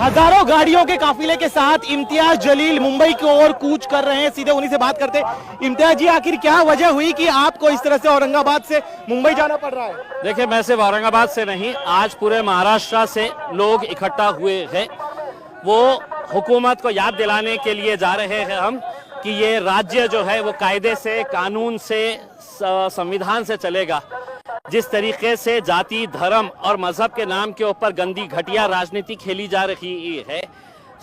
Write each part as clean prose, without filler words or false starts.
हजारों गाड़ियों के काफिले के साथ इम्तियाज जलील मुंबई की ओर कूच कर रहे हैं। सीधे उन्हीं से बात करते हैं। इम्तियाज जी, आखिर क्या वजह हुई कि आपको इस तरह से औरंगाबाद से मुंबई जाना पड़ रहा है? देखिए, मैं सिर्फ औरंगाबाद से नहीं, आज पूरे महाराष्ट्र से लोग इकट्ठा हुए हैं। वो हुकूमत को याद दिलाने के लिए जा रहे हैं हम कि ये राज्य जो है वो कायदे से, कानून से, संविधान से चलेगा। जिस तरीके से जाति, धर्म और मजहब के नाम के ऊपर गंदी घटिया राजनीति खेली जा रही है,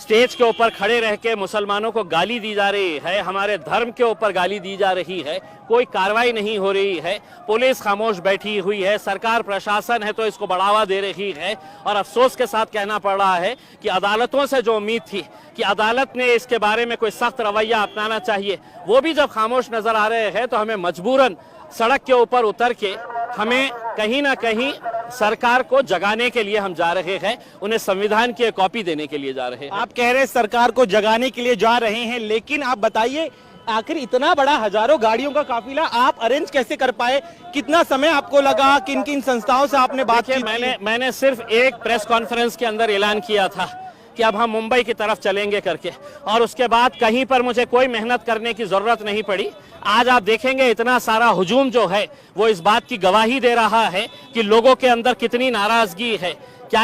स्टेज के ऊपर खड़े रह के मुसलमानों को गाली दी जा रही है, हमारे धर्म के ऊपर गाली दी जा रही है, कोई कार्रवाई नहीं हो रही है, पुलिस खामोश बैठी हुई है, सरकार प्रशासन है तो इसको बढ़ावा दे रही है। और अफसोस के साथ कहना पड़ रहा है कि अदालतों से जो उम्मीद थी कि अदालत ने इसके बारे में कोई सख्त रवैया अपनाना चाहिए, वो भी जब खामोश नजर आ रहे हैं तो हमें मजबूरन सड़क के ऊपर उतर के हमें कहीं ना कहीं सरकार को जगाने के लिए हम जा रहे हैं, उन्हें संविधान की एक कॉपी देने के लिए जा रहे हैं। आप कह रहे हैं सरकार को जगाने के लिए जा रहे हैं, लेकिन आप बताइए आखिर इतना बड़ा हजारों गाड़ियों का काफिला आप अरेंज कैसे कर पाए? कितना समय आपको लगा? किन किन संस्थाओं से आपने बात की? मैंने सिर्फ एक प्रेस कॉन्फ्रेंस के अंदर ऐलान किया था कि अब हम मुंबई की तरफ चलेंगे करके, और उसके बाद कहीं पर मुझे कोई मेहनत करने की जरूरत नहीं पड़ी। आज आप देखेंगे इतना सारा हुजूम जो है वो इस बात की गवाही दे रहा है कि लोगों के अंदर कितनी नाराजगी है। क्या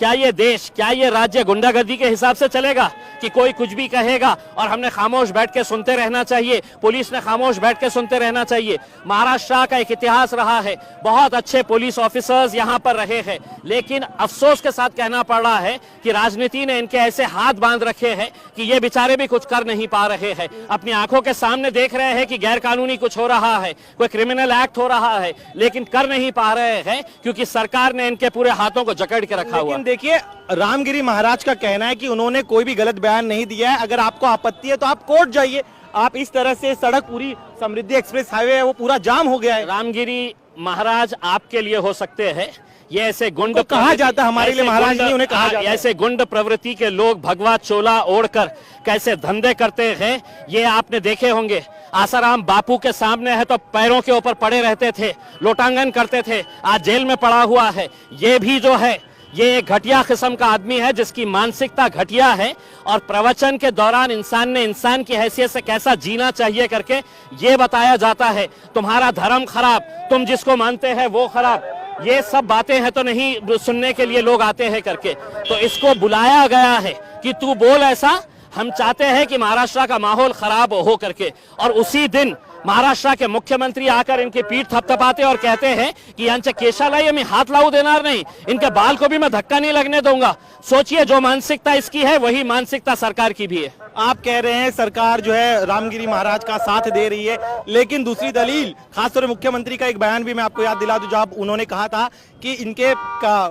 ये देश, क्या ये राज्य गुंडागर्दी के हिसाब से चलेगा कि कोई कुछ भी कहेगा और हमने खामोश बैठ के सुनते रहना चाहिए? पुलिस ने खामोश बैठ के सुनते रहना चाहिए। महाराष्ट्र का एक इतिहास रहा है, बहुत अच्छे पुलिस ऑफिसर्स यहाँ पर रहे हैं, लेकिन अफसोस के साथ कहना पड़ रहा है कि राजनीति ने इनके ऐसे हाथ बांध रखे हैं कि ये बेचारे भी कुछ कर नहीं पा रहे हैं। अपनी आंखों के सामने देख रहे हैं कि गैर कानूनी कुछ हो रहा है, कोई क्रिमिनल एक्ट हो रहा है, लेकिन कर नहीं पा रहे हैं क्योंकि सरकार ने इनके पूरे हाथों को जकड़ के रखा हुआ। लेकिन देखिए, रामगिरी महाराज का कहना है कि उन्होंने कोई भी गलत बयान नहीं दिया है। अगर आपको आपत्ति है तो आप कोर्ट जाइए। आप इस तरह से सड़क पूरी समृद्धि एक्सप्रेस हाईवे है वो पूरा जाम हो गया है। रामगिरी महाराज आपके लिए हो सकते हैं, ये ऐसे गुंड कहा जाता है, हमारे लिए महाराज नहीं, उन्हें कहा जाता है। ऐसे गुंड प्रवृत्ति के लोग भगवा चोला ओढ़कर कैसे धंधे करते हैं ये आपने देखे होंगे। आसाराम बापू के सामने है तो पैरों के ऊपर पड़े रहते थे, लोटांगन करते थे, आज जेल में पड़ा हुआ है। ये भी जो है ये एक घटिया किस्म का आदमी है जिसकी मानसिकता घटिया है, और प्रवचन के दौरान इंसान ने इंसान की हैसियत से कैसा जीना चाहिए करके ये बताया जाता है। तुम्हारा धर्म खराब, तुम जिसको मानते हैं वो खराब, ये सब बातें हैं तो नहीं सुनने के लिए लोग आते हैं करके। तो इसको बुलाया गया है कि तू बोल ऐसा, हम चाहते हैं कि महाराष्ट्र का माहौल खराब हो करके। और उसी दिन महाराष्ट्र के मुख्यमंत्री आकर इनकी पीठ थपथपाते और कहते हैं कि यांच्या केशाला मी हाथ लावू देणार नहीं, इनके बाल को भी मैं धक्का नहीं लगने दूंगा। सोचिए, जो मानसिकता इसकी है वही मानसिकता सरकार की भी है। आप कह रहे हैं सरकार जो है रामगिरी महाराज का साथ दे रही है, लेकिन दूसरी दलील, खासतौर पर मुख्यमंत्री का एक बयान भी मैं आपको याद दिला दूं, जब उन्होंने कहा था कि इनके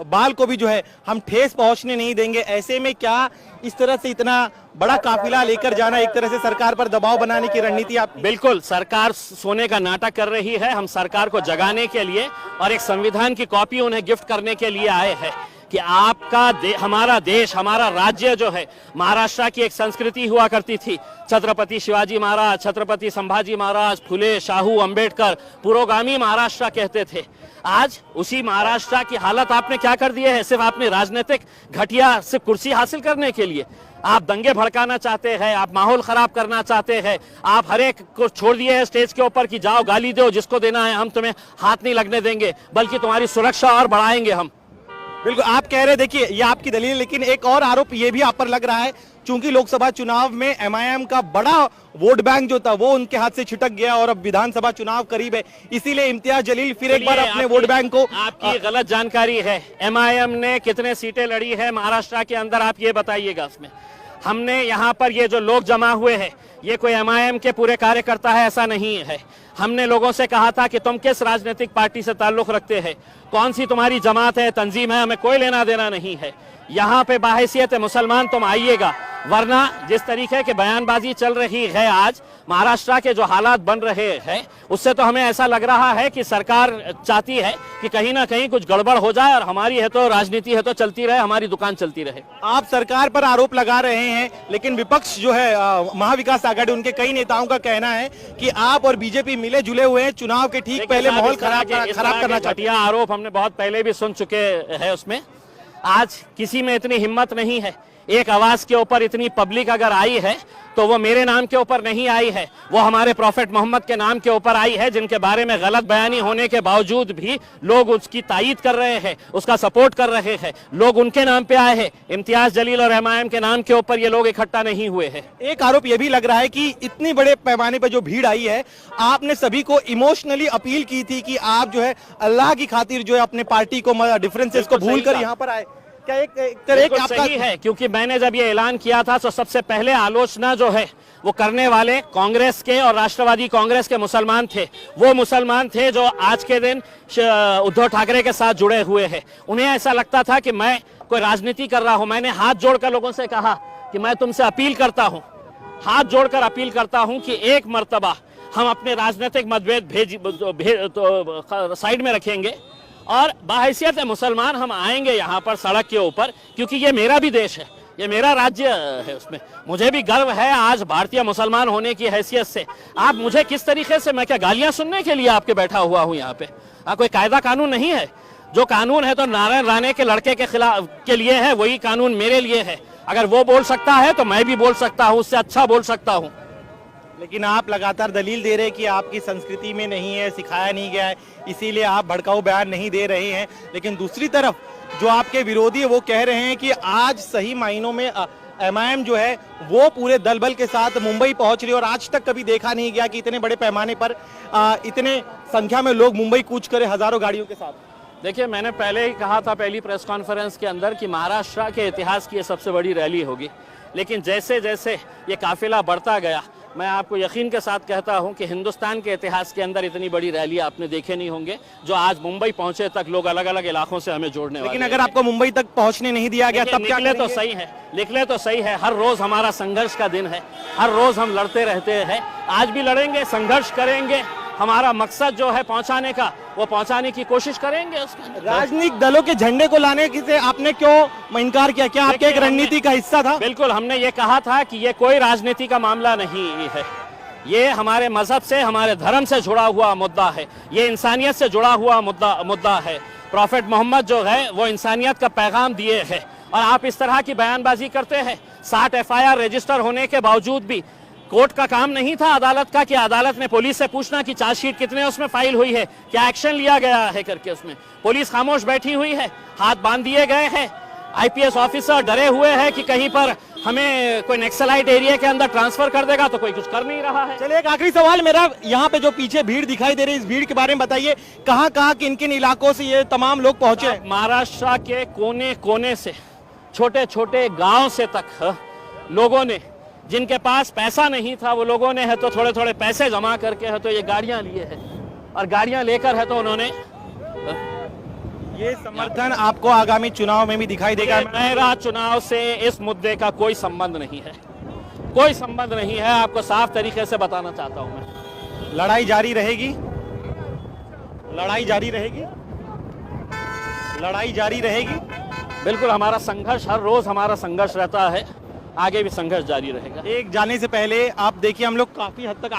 बाल को भी जो है हम ठेस पहुंचने नहीं देंगे। ऐसे में क्या इस तरह से इतना बड़ा काफिला लेकर जाना एक तरह से सरकार पर दबाव बनाने की रणनीति आप? बिल्कुल, सरकार सोने का नाटक कर रही है। हम सरकार को जगाने के लिए और एक संविधान की कॉपी उन्हें गिफ्ट करने के लिए आए हैं कि आपका हमारा देश, हमारा राज्य जो है, महाराष्ट्र की एक संस्कृति हुआ करती थी। छत्रपति शिवाजी महाराज, छत्रपति संभाजी महाराज, फुले, शाहू, अंबेडकर, पुरोगामी महाराष्ट्र कहते थे। आज उसी महाराष्ट्र की हालत आपने क्या कर दी है? सिर्फ आपने राजनीतिक घटिया सिर्फ कुर्सी हासिल करने के लिए आप दंगे भड़काना चाहते हैं, आप माहौल खराब करना चाहते हैं। आप हर एक को छोड़ दिए हैं स्टेज के ऊपर कि जाओ गाली दो, जिसको देना है, हम तुम्हें हाथ नहीं लगने देंगे, बल्कि तुम्हारी सुरक्षा और बढ़ाएंगे हम। बिल्कुल, आप कह रहे, देखिए ये आपकी दलील, लेकिन एक और आरोप ये भी आप पर लग रहा है, चूंकि लोकसभा चुनाव में एमआईएम का बड़ा वोट बैंक जो था वो उनके हाथ से छिटक गया और अब विधानसभा चुनाव करीब है, इसीलिए इम्तियाज जलील फिर एक बार अपने वोट बैंक को। आपकी गलत जानकारी है। एमआईएम ने कितने सीटें लड़ी है महाराष्ट्र के अंदर, आप ये बताइएगा। उसमें हमने यहाँ पर ये जो लोग जमा हुए हैं ये कोई एमआईएम के पूरे कार्यकर्ता है ऐसा नहीं है। हमने लोगों से कहा था कि तुम किस राजनीतिक पार्टी से ताल्लुक रखते हैं, कौन सी तुम्हारी जमात है, तंजीम है, हमें कोई लेना देना नहीं है। यहाँ पे बाहैसियत मुसलमान तुम आइएगा, वरना जिस तरीके की बयानबाजी चल रही है आज, महाराष्ट्र के जो हालात बन रहे हैं, उससे तो हमें ऐसा लग रहा है कि सरकार चाहती है कि कहीं ना कहीं कुछ गड़बड़ हो जाए और हमारी है तो राजनीति है तो चलती रहे, हमारी दुकान चलती रहे। आप सरकार पर आरोप लगा रहे हैं, लेकिन विपक्ष जो है महाविकास आघाड़ी, उनके कई नेताओं का कहना है कि आप और बीजेपी मिले जुले हुए हैं, चुनाव के ठीक पहले माहौल खराब करना चाहते हैं। आरोप हमने बहुत पहले भी सुन चुके हैं। उसमें आज किसी में इतनी हिम्मत नहीं है एक आवाज के ऊपर इतनी पब्लिक अगर आई है तो वो मेरे नाम के ऊपर नहीं आई है, वो हमारे प्रॉफेट मोहम्मद के नाम के ऊपर आई है, जिनके बारे में गलत बयानी होने के बावजूद भी लोग उसकी तायीद कर रहे हैं, उसका सपोर्ट कर रहे हैं। लोग उनके नाम पे आए हैं, इम्तियाज जलील और एमआईएम के नाम के ऊपर ये लोग इकट्ठा नहीं हुए हैं। एक आरोप यह भी लग रहा है कि इतनी बड़े पैमाने पर जो भीड़ आई है, आपने सभी को इमोशनली अपील की थी कि आप जो है अल्लाह की खातिर जो है अपने पार्टी को डिफरेंसेस को भूल कर यहाँ पर आए। क्या एक तरह बिल्कुल सही है, क्योंकि मैंने जब ये ऐलान किया था तो सबसे पहले आलोचना जो है वो करने वाले कांग्रेस के और राष्ट्रवादी कांग्रेस के मुसलमान थे। वो मुसलमान थे जो आज के दिन उद्धव ठाकरे के साथ जुड़े हुए हैं। उन्हें ऐसा लगता था कि मैं कोई राजनीति कर रहा हूं। मैंने हाथ जोड़कर लोगों से कहा कि मैं तुमसे अपील करता हूं, हाथ जोड़कर अपील करता हूं कि एक मर्तबा हम अपने राजनीतिक मतभेद साइड में रखेंगे और बाहैसियत मुसलमान हम आएंगे यहाँ पर सड़क के ऊपर, क्योंकि ये मेरा भी देश है, ये मेरा राज्य है, उसमें मुझे भी गर्व है आज भारतीय मुसलमान होने की हैसियत से। आप मुझे किस तरीके से, मैं क्या गालियां सुनने के लिए आपके बैठा हुआ हूँ यहाँ पे? कोई कायदा कानून नहीं है। जो कानून है तो नारायण राणे के लड़के के खिलाफ के लिए है, वही कानून मेरे लिए है। अगर वो बोल सकता है तो मैं भी बोल सकता हूँ, उससे अच्छा बोल सकता हूँ। लेकिन आप लगातार दलील दे रहे हैं कि आपकी संस्कृति में नहीं है, सिखाया नहीं गया है, इसीलिए आप भड़काऊ बयान नहीं दे रहे हैं। लेकिन दूसरी तरफ जो आपके विरोधी है वो कह रहे हैं कि आज सही मायनों में एमआईएम जो है वो पूरे दल बल के साथ मुंबई पहुंच रही है और आज तक कभी देखा नहीं गया कि इतने बड़े पैमाने पर इतने संख्या में लोग मुंबई कूच करे हजारों गाड़ियों के साथ। देखिए, मैंने पहले ही कहा था पहली प्रेस कॉन्फ्रेंस के अंदर कि महाराष्ट्र के इतिहास की ये सबसे बड़ी रैली होगी। लेकिन जैसे जैसे ये काफिला बढ़ता गया, मैं आपको यकीन के साथ कहता हूं कि हिंदुस्तान के इतिहास के अंदर इतनी बड़ी रैली आपने देखे नहीं होंगे जो आज मुंबई पहुंचे तक लोग अलग अलग इलाकों से हमें जोड़ने वाले। लेकिन अगर आपको मुंबई तक पहुंचने नहीं दिया गया तब क्या निकले तो सही है, निकले तो सही है। हर रोज हमारा संघर्ष का दिन है, हर रोज हम लड़ते रहते हैं, आज भी लड़ेंगे, संघर्ष करेंगे। हमारा मकसद जो है पहुंचाने का, वो पहुंचाने की कोशिश करेंगे। राजनीतिक दलों के झंडे को लाने से आपने क्यों इनकार किया? क्या आपके एक रणनीति का हिस्सा था? बिल्कुल, हमने ये कहा था कि ये कोई राजनीति का मामला नहीं है, ये हमारे मजहब से, हमारे धर्म से जुड़ा हुआ मुद्दा है, ये इंसानियत से जुड़ा हुआ मुद्दा है। प्रॉफेट मोहम्मद जो है वो इंसानियत का पैगाम दिए है और आप इस तरह की बयानबाजी करते हैं। 60 एफआईआर रजिस्टर होने के बावजूद भी कोर्ट का काम नहीं था अदालत का कि अदालत ने पुलिस से पूछना कि चार्जशीट कितने उसमें फाइल हुई है, क्या एक्शन लिया गया है करके। उसमें पुलिस खामोश बैठी हुई है, हाथ बांध दिए गए हैं। आईपीएस ऑफिसर डरे हुए हैं कि कहीं पर हमें कोई नक्सलाइट एरिया के अंदर ट्रांसफर कर देगा, तो कोई कुछ कर नहीं रहा है। चलिए, एक आखिरी सवाल मेरा, यहाँ पे जो पीछे भीड़ दिखाई दे रही है, इस भीड़ के बारे में बताइए। कहाँ कहाँ किन किन इलाकों से ये तमाम लोग पहुंचे? महाराष्ट्र के कोने कोने से, छोटे छोटे गांव से तक लोगों ने, जिनके पास पैसा नहीं था वो लोगों ने है तो थोड़े थोड़े पैसे जमा करके है तो ये गाड़ियां लिए हैं और गाड़ियां लेकर है तो उन्होंने ये समर्थन आपको आगामी चुनाव में भी दिखाई देगा? मेरा चुनाव से इस मुद्दे का कोई संबंध नहीं है, कोई संबंध नहीं है। आपको साफ तरीके से बताना चाहता हूं मैं। लड़ाई जारी रहेगी, लड़ाई जारी रहेगी, लड़ाई जारी रहेगी। बिल्कुल, हमारा संघर्ष, हर रोज हमारा संघर्ष रहता है, आगे भी संघर्ष जारी रहेगा। एक जाने से पहले आप देखिए, हम लोग काफी हद तक